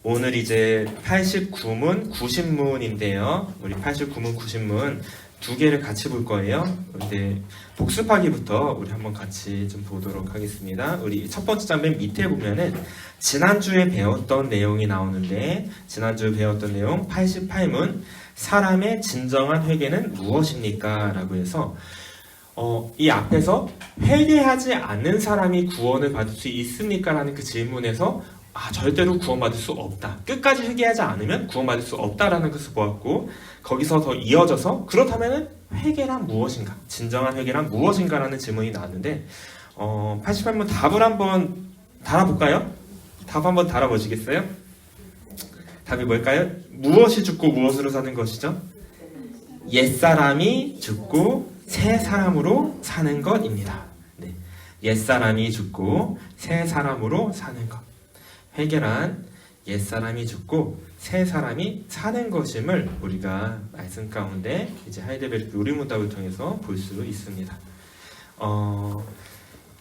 오늘 이제 89문, 90문인데요. 우리 89문, 90문 두 개를 같이 볼 거예요. 근데 복습하기부터 우리 한번 같이 좀 보도록 하겠습니다. 우리 첫 번째 장 맨 밑에 보면은 지난주에 배웠던 내용이 나오는데, 지난주에 배웠던 내용 88문, 사람의 진정한 회개는 무엇입니까? 라고 해서 이 앞에서 회개하지 않는 사람이 구원을 받을 수 있습니까? 라는 그 질문에서 절대로 구원받을 수 없다. 끝까지 회개하지 않으면 구원받을 수 없다라는 것을 보았고, 거기서 더 이어져서 그렇다면 회개란 무엇인가? 진정한 회개란 무엇인가? 라는 질문이 나왔는데 88문 답을 한번 달아볼까요? 답 한번 달아보시겠어요? 답이 뭘까요? 무엇이 죽고 무엇으로 사는 것이죠? 옛사람이 죽고 새 사람으로 사는 것입니다. 네. 옛사람이 죽고 새 사람으로 사는 것. 회개란 옛사람이 죽고 새 사람이 사는 것임을 우리가 말씀 가운데 이제 하이델베르크 요리문답을 통해서 볼 수 있습니다.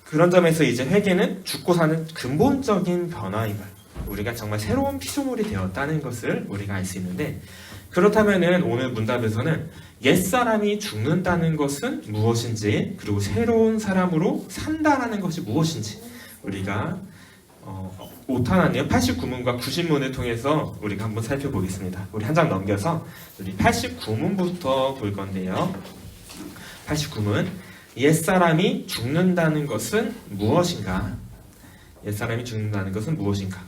그런 점에서 이제 회개는 죽고 사는 근본적인 변화임을, 우리가 정말 새로운 피조물이 되었다는 것을 우리가 알 수 있는데, 그렇다면은 오늘 문답에서는 옛사람이 죽는다는 것은 무엇인지, 그리고 새로운 사람으로 산다라는 것이 무엇인지 우리가 오타나네요. 89문과 90문을 통해서 우리가 한번 살펴보겠습니다. 우리 한 장 넘겨서 우리 89문부터 볼 건데요. 89문, 옛사람이 죽는다는 것은 무엇인가? 옛사람이 죽는다는 것은 무엇인가?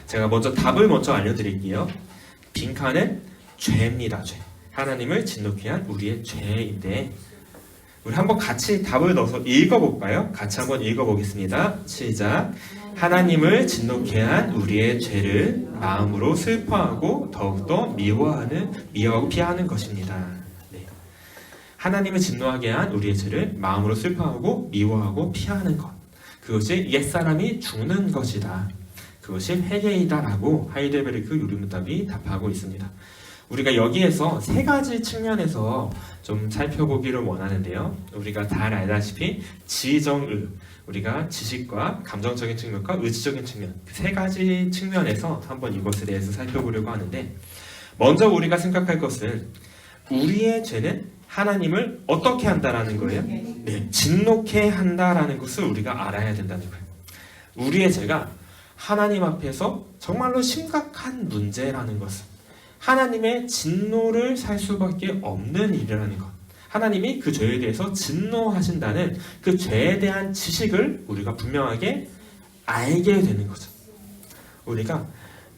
제가 먼저 답을 먼저 알려드릴게요. 빈칸은 죄입니다. 죄. 하나님을 진노케 한 우리의 죄인데, 우리 한번 같이 답을 넣어서 읽어볼까요? 같이 한번 읽어보겠습니다. 시작. 하나님을 진노케 한 우리의 죄를 마음으로 슬퍼하고 더욱더 미워하고 피하는 것입니다. 네. 하나님을 진노하게 한 우리의 죄를 마음으로 슬퍼하고 미워하고 피하는 것. 그것이 옛사람이 죽는 것이다. 그것이 회개이다라고 하이델베르크 요리문답이 답하고 있습니다. 우리가 여기에서 세 가지 측면에서 좀 살펴보기를 원하는데요. 우리가 다 알다시피 지정의, 우리가 지식과 감정적인 측면과 의지적인 측면, 그 세 가지 측면에서 한번 이것에 대해서 살펴보려고 하는데, 먼저 우리가 생각할 것은 우리의 죄는 하나님을 어떻게 한다라는 거예요? 네, 진노케 한다라는 것을 우리가 알아야 된다는 거예요. 우리의 죄가 하나님 앞에서 정말로 심각한 문제라는 것을, 하나님의 진노를 살 수밖에 없는 일이라는 것, 하나님이 그 죄에 대해서 진노하신다는 그 죄에 대한 지식을 우리가 분명하게 알게 되는 거죠. 우리가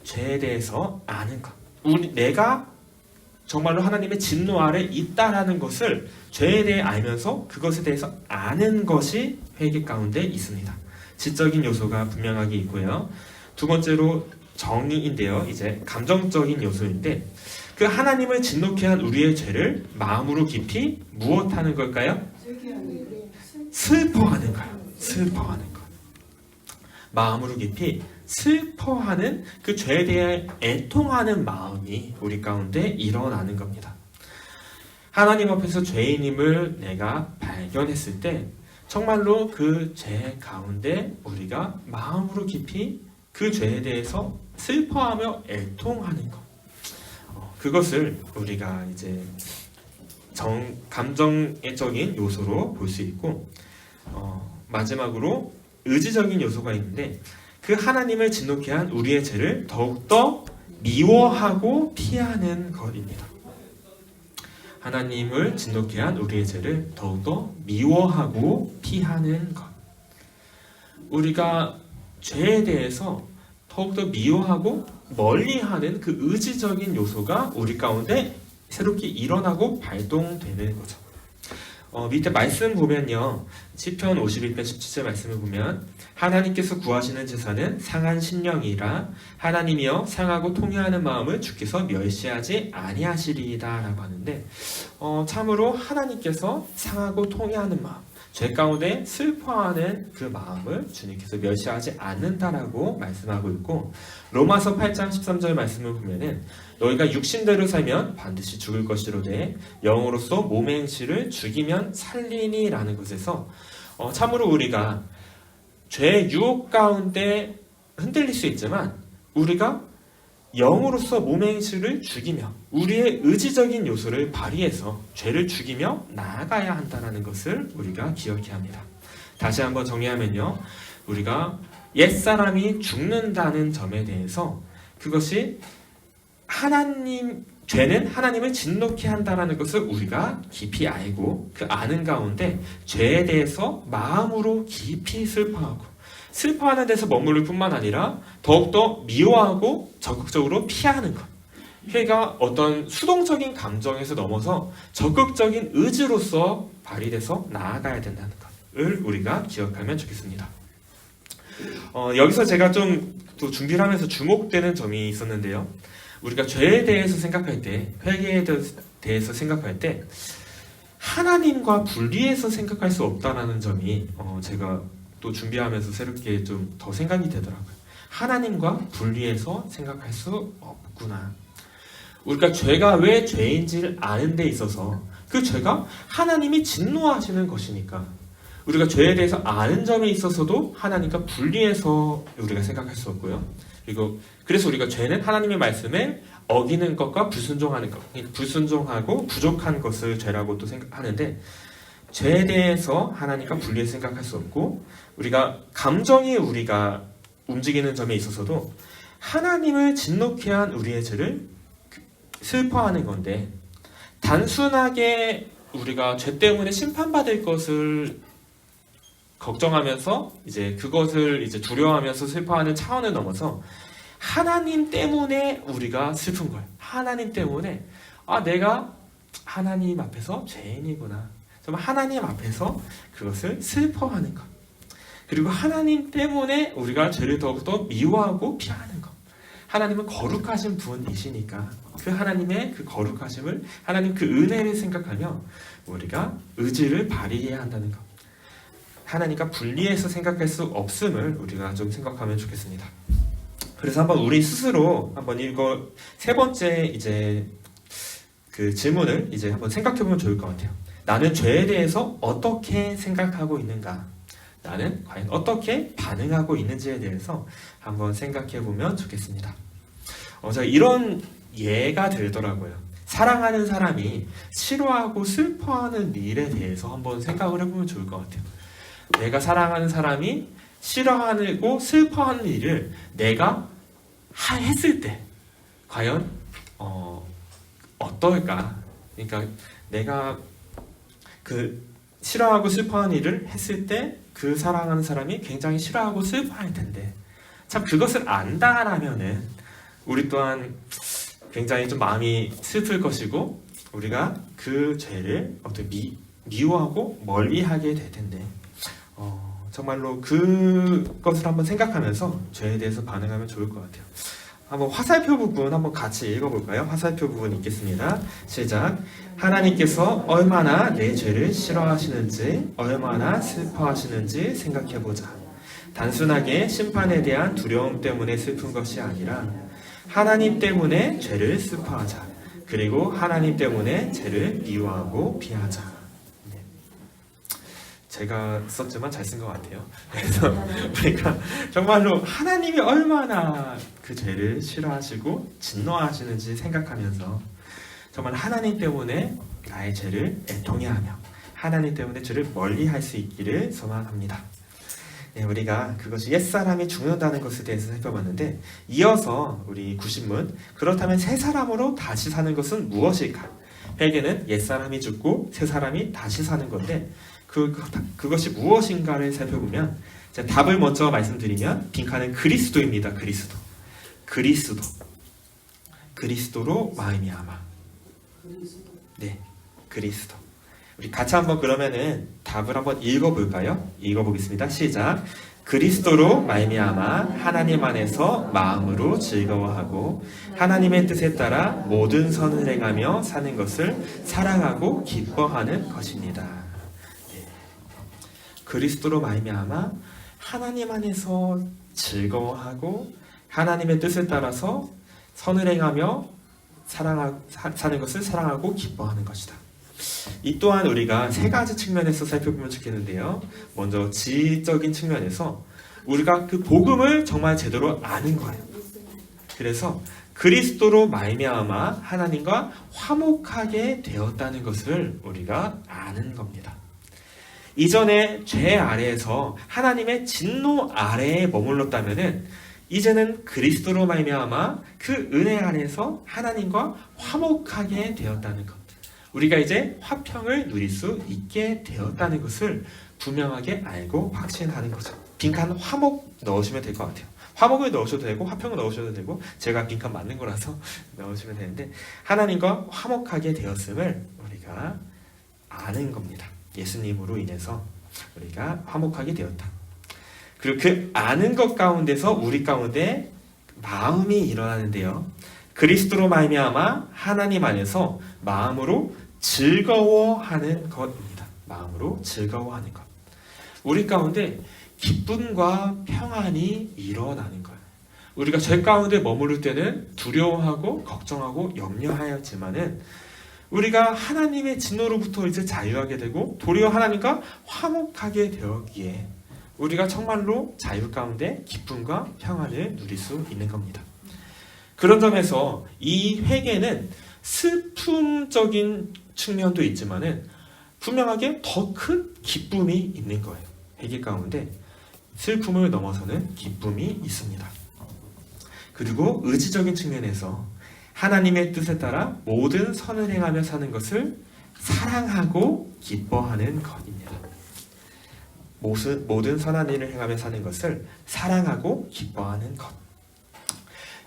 죄에 대해서 아는 것, 내가 정말로 하나님의 진노 아래 있다라는 것을 죄에 대해 알면서 그것에 대해서 아는 것이 회개 가운데 있습니다. 지적인 요소가 분명하게 있고요. 두 번째로 정의인데요. 이제 감정적인 요소인데, 그 하나님을 진노케 한 우리의 죄를 마음으로 깊이 무엇하는 걸까요? 슬퍼하는 거예요. 슬퍼하는 것. 마음으로 깊이 슬퍼하는 그 죄에 대해 애통하는 마음이 우리 가운데 일어나는 겁니다. 하나님 앞에서 죄인임을 내가 발견했을 때 정말로 그 죄 가운데 우리가 마음으로 깊이 그 죄에 대해서 슬퍼하며 애통하는 것, 그것을 우리가 이제 감정적인 요소로 볼 수 있고, 마지막으로 의지적인 요소가 있는데, 그 하나님을 진노케 한 우리의 죄를 더욱더 미워하고 피하는 것입니다. 하나님을 진노케 한 우리의 죄를 더욱더 미워하고 피하는 것. 우리가 죄에 대해서 더욱더 미워하고 멀리하는 그 의지적인 요소가 우리 가운데 새롭게 일어나고 발동되는 거죠. 밑에 말씀 보면요, 시편 51편 17절 말씀을 보면, 하나님께서 구하시는 제사는 상한 심령이라 하나님이여 상하고 통회하는 마음을 주께서 멸시하지 아니하시리이다 라고 하는데, 참으로 하나님께서 상하고 통회하는 마음, 죄 가운데 슬퍼하는 그 마음을 주님께서 멸시하지 않는다라고 말씀하고 있고, 로마서 8장 13절 말씀을 보면은 너희가 육신대로 살면 반드시 죽을 것이로되 영으로서 몸의 행실을 죽이면 살리니 라는 것에서 참으로 우리가 죄의 유혹 가운데 흔들릴 수 있지만 우리가 영으로서 몸의 행실을 죽이며 우리의 의지적인 요소를 발휘해서 죄를 죽이며 나아가야 한다는 것을 우리가 기억해야 합니다. 다시 한번 정리하면요. 우리가 옛사람이 죽는다는 점에 대해서 그것이 죄는 하나님을 진노케 한다는 것을 우리가 깊이 알고 그 아는 가운데 죄에 대해서 마음으로 깊이 슬퍼하는 데서 머무를 뿐만 아니라 더욱더 미워하고 적극적으로 피하는 것. 그러니까 어떤 수동적인 감정에서 넘어서 적극적인 의지로서 발휘돼서 나아가야 된다는 것을 우리가 기억하면 좋겠습니다. 여기서 제가 좀 또 준비를 하면서 주목되는 점이 있었는데요. 우리가 죄에 대해서 생각할 때, 회개에 대해서 생각할 때 하나님과 분리해서 생각할 수 없다는 점이 제가 또 준비하면서 새롭게 좀 더 생각이 되더라고요. 하나님과 분리해서 생각할 수 없구나. 우리가 죄가 왜 죄인지를 아는 데 있어서 그 죄가 하나님이 진노하시는 것이니까 우리가 죄에 대해서 아는 점에 있어서도 하나님과 분리해서 우리가 생각할 수 없고요. 그리고 그래서 우리가 죄는 하나님의 말씀에 어기는 것과 불순종하는 것, 불순종하고 부족한 것을 죄라고 또 생각하는데 죄에 대해서 하나님과 분리해서 생각할 수 없고 우리가 감정이 우리가 움직이는 점에 있어서도 하나님을 진노케 한 우리의 죄를 슬퍼하는 건데 단순하게 우리가 죄 때문에 심판받을 것을 걱정하면서 이제 그것을 이제 두려워하면서 슬퍼하는 차원을 넘어서 하나님 때문에 우리가 슬픈 걸 하나님 때문에 내가 하나님 앞에서 죄인이구나. 정말 하나님 앞에서 그것을 슬퍼하는 것. 그리고 하나님 때문에 우리가 죄를 더욱더 미워하고 피하는 것. 하나님은 거룩하신 분이시니까 그 하나님의 그 거룩하심을 하나님 그 은혜를 생각하며 우리가 의지를 발휘해야 한다는 것. 하나님과 분리해서 생각할 수 없음을 우리가 좀 생각하면 좋겠습니다. 그래서 한번 우리 스스로 한번 이거 세 번째 이제 그 질문을 이제 한번 생각해 보면 좋을 것 같아요. 나는 죄에 대해서 어떻게 생각하고 있는가? 나는 과연 어떻게 반응하고 있는지에 대해서 한번 생각해 보면 좋겠습니다. 제가 이런 예가 들더라고요. 사랑하는 사람이 싫어하고 슬퍼하는 일에 대해서 한번 생각을 해보면 좋을 것 같아요. 내가 사랑하는 사람이 싫어하고 슬퍼하는 일을 내가 했을 때 과연 어떨까? 그러니까 내가 그 싫어하고 슬퍼하는 일을 했을 때 그 사랑하는 사람이 굉장히 싫어하고 슬퍼할 텐데 참 그것을 안다라면은 우리 또한 굉장히 좀 마음이 슬플 것이고 우리가 그 죄를 어떻게 미워하고 멀리하게 될 텐데 정말로 그것을 한번 생각하면서 죄에 대해서 반응하면 좋을 것 같아요. 한번 화살표 부분 한번 같이 읽어볼까요? 화살표 부분 읽겠습니다. 시작. 하나님께서 얼마나 내 죄를 싫어하시는지 얼마나 슬퍼하시는지 생각해보자. 단순하게 심판에 대한 두려움 때문에 슬픈 것이 아니라 하나님 때문에 죄를 슬퍼하자. 그리고 하나님 때문에 죄를 미워하고 피하자. 제가 썼지만 잘 쓴 것 같아요. 그래서 우리가 정말로 하나님이 얼마나 그 죄를 싫어하시고 진노하시는지 생각하면서 정말 하나님 때문에 나의 죄를 애통해하며 하나님 때문에 죄를 멀리할 수 있기를 소망합니다. 네, 우리가 그것이 옛사람이 죽는다는 것에 대해서 살펴봤는데 이어서 우리 구신문 그렇다면 새 사람으로 다시 사는 것은 무엇일까? 회개는 옛사람이 죽고 새 사람이 다시 사는 건데 그것이 무엇인가를 살펴보면 답을 먼저 말씀드리면 빈칸은 그리스도입니다. 그리스도로 말미암아. 네, 그리스도. 우리 같이 한번 그러면은 답을 한번 읽어볼까요? 읽어보겠습니다. 시작. 그리스도로 말미암아 하나님 안에서 마음으로 즐거워하고 하나님의 뜻에 따라 모든 선을 행하며 사는 것을 사랑하고 기뻐하는 것입니다. 그리스도로 말미암아 하나님 안에서 즐거워하고 하나님의 뜻을 따라서 선을 행하며 사는 것을 사랑하고 기뻐하는 것이다. 이 또한 우리가 세 가지 측면에서 살펴보면 좋겠는데요. 먼저 지적인 측면에서 우리가 그 복음을 정말 제대로 아는 거예요. 그래서 그리스도로 말미암아 하나님과 화목하게 되었다는 것을 우리가 아는 겁니다. 이전에 죄 아래에서 하나님의 진노 아래에 머물렀다면은 이제는 그리스도로 말미암아 그 은혜 아래에서 하나님과 화목하게 되었다는 것. 우리가 이제 화평을 누릴 수 있게 되었다는 것을 분명하게 알고 확신하는 거죠. 빈칸 화목 넣으시면 될 것 같아요. 화목을 넣으셔도 되고 화평을 넣으셔도 되고 제가 빈칸 맞는 거라서 넣으시면 되는데 하나님과 화목하게 되었음을 우리가 아는 겁니다. 예수님으로 인해서 우리가 화목하게 되었다. 그리고 그 아는 것 가운데서 우리 가운데 마음이 일어나는데요. 그리스도로 말미암아 하나님 안에서 마음으로 즐거워하는 것입니다. 마음으로 즐거워하는 것. 우리 가운데 기쁨과 평안이 일어나는 거예요. 우리가 죄 가운데 머무를 때는 두려워하고 걱정하고 염려하였지만은 우리가 하나님의 진노로부터 이제 자유하게 되고 도리어 하나님과 화목하게 되었기에 우리가 정말로 자유 가운데 기쁨과 평안을 누릴 수 있는 겁니다. 그런 점에서 이 회개는 슬픔적인 측면도 있지만은 분명하게 더 큰 기쁨이 있는 거예요. 회개 가운데 슬픔을 넘어서는 기쁨이 있습니다. 그리고 의지적인 측면에서 하나님의 뜻에 따라 모든 선을 행하며 사는 것을 사랑하고 기뻐하는 것입니다. 모든 선한 일을 행하며 사는 것을 사랑하고 기뻐하는 것.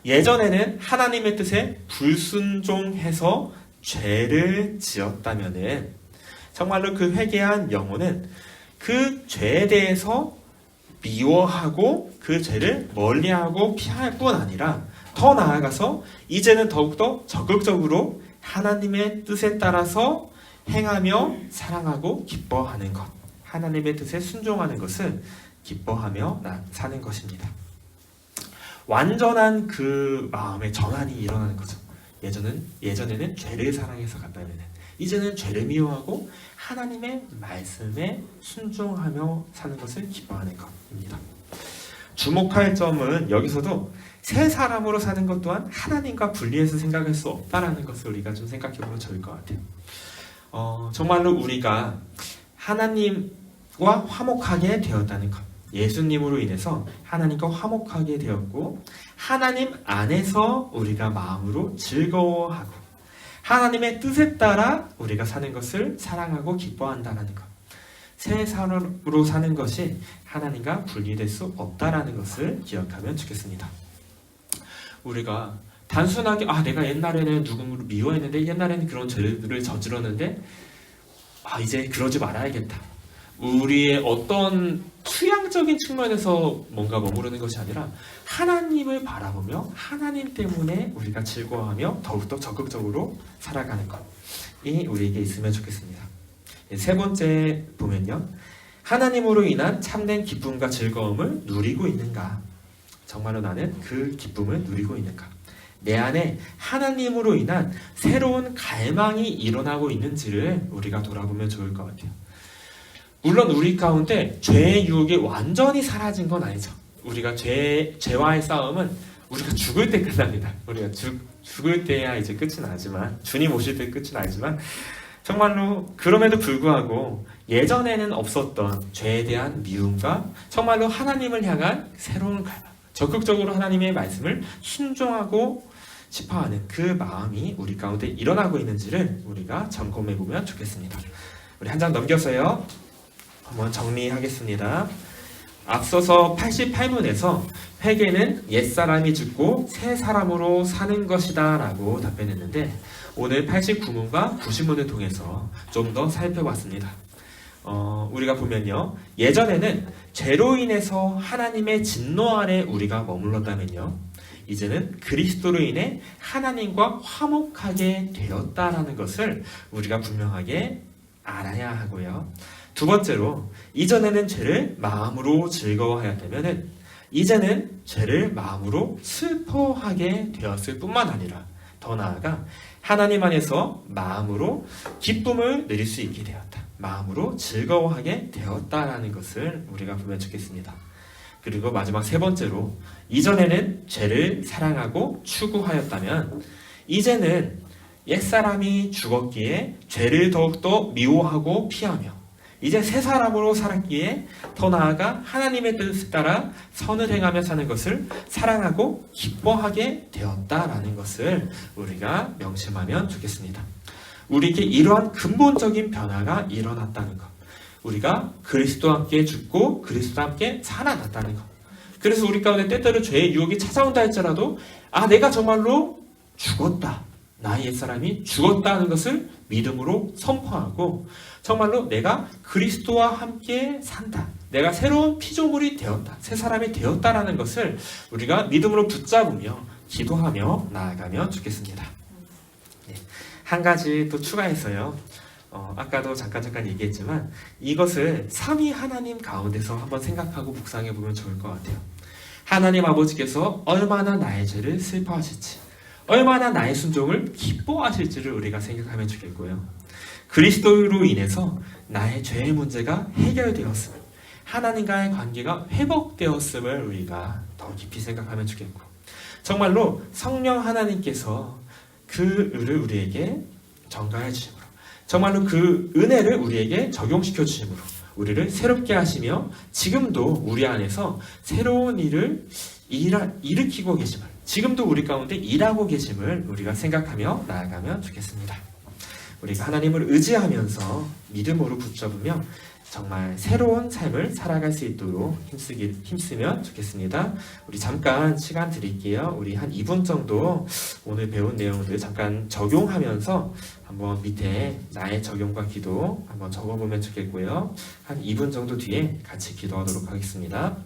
예전에는 하나님의 뜻에 불순종해서 죄를 지었다면은 정말로 그 회개한 영혼은 그 죄에 대해서 미워하고 그 죄를 멀리하고 피할 뿐 아니라 더 나아가서 이제는 더욱더 적극적으로 하나님의 뜻에 따라서 행하며 사랑하고 기뻐하는 것. 하나님의 뜻에 순종하는 것을 기뻐하며 사는 것입니다. 완전한 그 마음의 전환이 일어나는 거죠. 예전에는 죄를 사랑해서 갔다면 이제는 죄를 미워하고 하나님의 말씀에 순종하며 사는 것을 기뻐하는 것입니다. 주목할 점은 여기서도 새 사람으로 사는 것 또한 하나님과 분리해서 생각할 수 없다라는 것을 우리가 좀 생각해 보면 좋을 것 같아요. 정말로 우리가 하나님과 화목하게 되었다는 것. 예수님으로 인해서 하나님과 화목하게 되었고 하나님 안에서 우리가 마음으로 즐거워하고 하나님의 뜻에 따라 우리가 사는 것을 사랑하고 기뻐한다는 것. 새 사람으로 사는 것이 하나님과 분리될 수 없다라는 것을 기억하면 좋겠습니다. 우리가 단순하게 내가 옛날에는 누구를 미워했는데 옛날에는 그런 죄를 저질렀는데 이제 그러지 말아야겠다. 우리의 어떤 수양적인 측면에서 뭔가 머무르는 것이 아니라 하나님을 바라보며 하나님 때문에 우리가 즐거워하며 더욱더 적극적으로 살아가는 것이 우리에게 있으면 좋겠습니다. 세 번째 보면요. 하나님으로 인한 참된 기쁨과 즐거움을 누리고 있는가? 정말로 나는 그 기쁨을 누리고 있는가? 내 안에 하나님으로 인한 새로운 갈망이 일어나고 있는지를 우리가 돌아보면 좋을 것 같아요. 물론 우리 가운데 죄의 유혹이 완전히 사라진 건 아니죠. 우리가 죄와의 싸움은 우리가 죽을 때 끝납니다. 우리가 죽을 때야 이제 끝이 나지만 주님 오실 때 끝이 나지만 정말로 그럼에도 불구하고 예전에는 없었던 죄에 대한 미움과 정말로 하나님을 향한 새로운 갈망, 적극적으로 하나님의 말씀을 순종하고 싶어하는 그 마음이 우리 가운데 일어나고 있는지를 우리가 점검해 보면 좋겠습니다. 우리 한 장 넘겨서요. 한번 정리하겠습니다. 앞서서 88문에서 회개는 옛사람이 죽고 새 사람으로 사는 것이다 라고 답변했는데 오늘 89문과 90문을 통해서 좀 더 살펴봤습니다. 우리가 보면요. 예전에는 죄로 인해서 하나님의 진노 아래 우리가 머물렀다면요. 이제는 그리스도로 인해 하나님과 화목하게 되었다라는 것을 우리가 분명하게 알아야 하고요. 두 번째로 이전에는 죄를 마음으로 즐거워하였다면 이제는 죄를 마음으로 슬퍼하게 되었을 뿐만 아니라 더 나아가 하나님 안에서 마음으로 기쁨을 누릴 수 있게 되었다. 마음으로 즐거워하게 되었다라는 것을 우리가 보면 좋겠습니다. 그리고 마지막 세 번째로 이전에는 죄를 사랑하고 추구하였다면 이제는 옛사람이 죽었기에 죄를 더욱더 미워하고 피하며 이제 새 사람으로 살았기에 더 나아가 하나님의 뜻에 따라 선을 행하며 사는 것을 사랑하고 기뻐하게 되었다라는 것을 우리가 명심하면 좋겠습니다. 우리에게 이러한 근본적인 변화가 일어났다는 것, 우리가 그리스도와 함께 죽고 그리스도와 함께 살아났다는 것. 그래서 우리 가운데 때때로 죄의 유혹이 찾아온다 할지라도 내가 정말로 죽었다, 나의 옛사람이 죽었다는 것을 믿음으로 선포하고 정말로 내가 그리스도와 함께 산다, 내가 새로운 피조물이 되었다, 새 사람이 되었다라는 것을 우리가 믿음으로 붙잡으며 기도하며 나아가면 좋겠습니다. 한 가지 또 추가해서요, 아까도 잠깐 얘기했지만 이것을 삼위 하나님 가운데서 한번 생각하고 묵상해 보면 좋을 것 같아요. 하나님 아버지께서 얼마나 나의 죄를 슬퍼하실지, 얼마나 나의 순종을 기뻐하실지를 우리가 생각하면 좋겠고요. 그리스도로 인해서 나의 죄의 문제가 해결되었음을, 하나님과의 관계가 회복되었음을 우리가 더 깊이 생각하면 좋겠고, 정말로 성령 하나님께서 그 의를 우리에게 전가해 주심으로, 정말로 그 은혜를 우리에게 적용시켜 주심으로 우리를 새롭게 하시며 지금도 우리 안에서 새로운 일을 일으키고 계심을, 지금도 우리 가운데 일하고 계심을 우리가 생각하며 나아가면 좋겠습니다. 우리가 하나님을 의지하면서 믿음으로 붙잡으며 정말 새로운 삶을 살아갈 수 있도록 힘쓰면 좋겠습니다. 우리 잠깐 시간 드릴게요. 우리 한 2분 정도 오늘 배운 내용들 잠깐 적용하면서 한번 밑에 나의 적용과 기도 한번 적어보면 좋겠고요. 한 2분 정도 뒤에 같이 기도하도록 하겠습니다.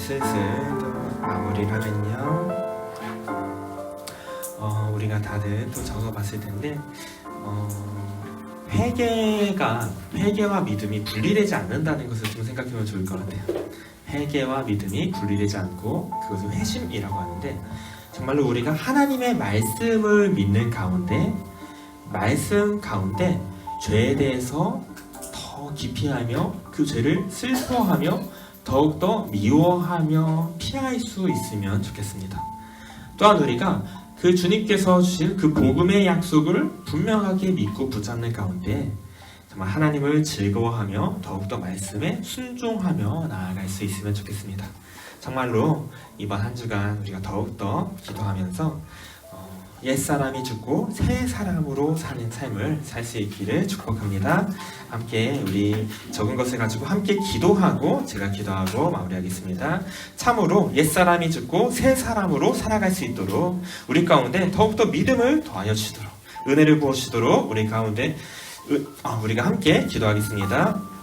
슬슬 또 마무리를 하면요. 우리가 다들 또 적어봤을 텐데 회개와 믿음이 분리되지 않는다는 것을 좀 생각해보면 좋을 것 같아요. 회개와 믿음이 분리되지 않고 그것을 회심이라고 하는데, 정말로 우리가 하나님의 말씀을 믿는 가운데, 말씀 가운데 죄에 대해서 더 깊이 알며 그 죄를 슬퍼하며 더욱더 미워하며 피할 수 있으면 좋겠습니다. 또한 우리가 그 주님께서 주신 그 복음의 약속을 분명하게 믿고 붙잡는 가운데 정말 하나님을 즐거워하며 더욱더 말씀에 순종하며 나아갈 수 있으면 좋겠습니다. 정말로 이번 한 주간 우리가 더욱더 기도하면서 옛사람이 죽고 새 사람으로 사는 삶을 살 수 있기를 축복합니다. 함께 우리 적은 것을 가지고 함께 기도하고 제가 기도하고 마무리하겠습니다. 참으로 옛사람이 죽고 새 사람으로 살아갈 수 있도록 우리 가운데 더욱더 믿음을 더하여 주시도록, 은혜를 부어주시도록 우리 가운데 우리가 함께 기도하겠습니다.